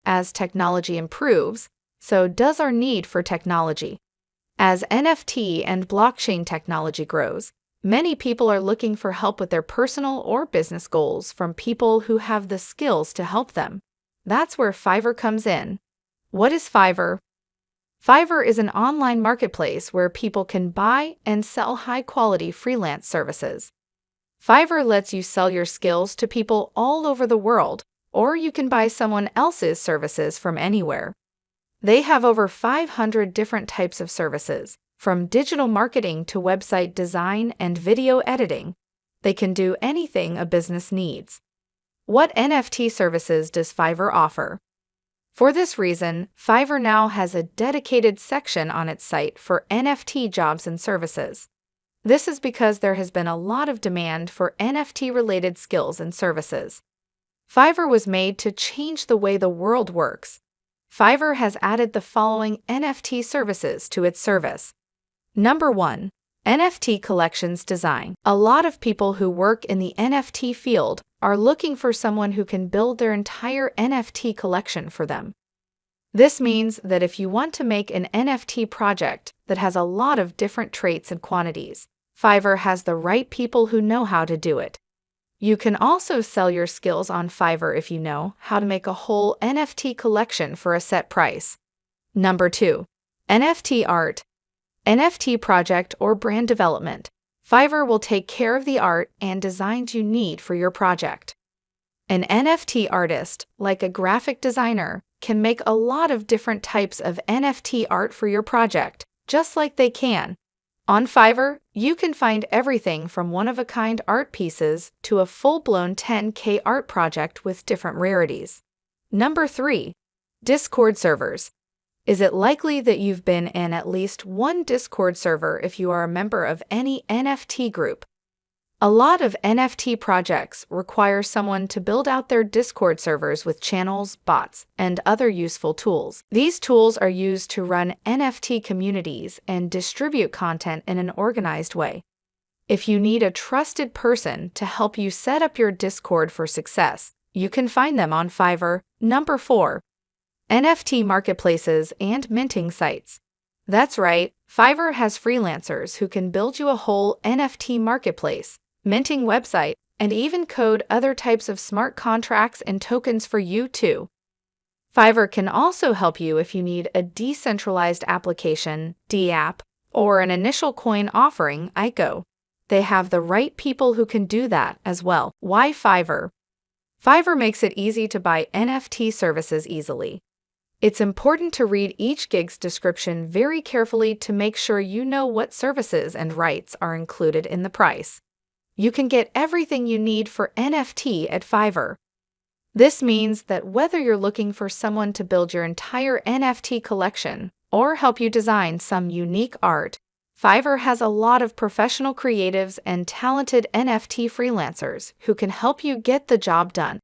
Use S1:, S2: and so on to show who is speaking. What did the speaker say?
S1: as technology improves, so does our need for technology. As NFT and blockchain technology grows, many people are looking for help with their personal or business goals from people who have the skills to help them. That's where Fiverr comes in. What is Fiverr? Fiverr is an online marketplace where people can buy and sell high-quality freelance services. Fiverr lets you sell your skills to people all over the world, or you can buy someone else's services from anywhere. They have over 500 different types of services, from digital marketing to website design and video editing. They can do anything a business needs. What NFT services does Fiverr offer? For this reason, Fiverr now has a dedicated section on its site for NFT jobs and services. This is because there has been a lot of demand for NFT-related skills and services. Fiverr was made to change the way the world works. Fiverr has added the following NFT services to its service. Number 1. NFT collections design. A lot of people who work in the NFT field are looking for someone who can build their entire NFT collection for them. This means that if you want to make an NFT project that has a lot of different traits and quantities, Fiverr has the right people who know how to do it. You can also sell your skills on Fiverr if you know how to make a whole NFT collection for a set price. Number 2. NFT Art. NFT project or brand development. Fiverr will take care of the art and designs you need for your project. An NFT artist, like a graphic designer, can make a lot of different types of NFT art for your project, just like they can. On Fiverr, you can find everything from one-of-a-kind art pieces to a full-blown 10K art project with different rarities. Number 3. Discord servers. Is it likely that you've been in at least one Discord server if you are a member of any NFT group? A lot of NFT projects require someone to build out their Discord servers with channels, bots, and other useful tools. These tools are used to run NFT communities and distribute content in an organized way. If you need a trusted person to help you set up your Discord for success, you can find them on Fiverr. Number 4. NFT Marketplaces and minting sites. That's right, Fiverr has freelancers who can build you a whole NFT marketplace, minting website, and even code other types of smart contracts and tokens for you too. Fiverr can also help you if you need a decentralized application, DApp, or an initial coin offering, ICO. They have the right people who can do that as well. Why Fiverr? Fiverr makes it easy to buy NFT services easily. It's important to read each gig's description very carefully to make sure you know what services and rights are included in the price. You can get everything you need for NFT at Fiverr. This means that whether you're looking for someone to build your entire NFT collection or help you design some unique art, Fiverr has a lot of professional creatives and talented NFT freelancers who can help you get the job done.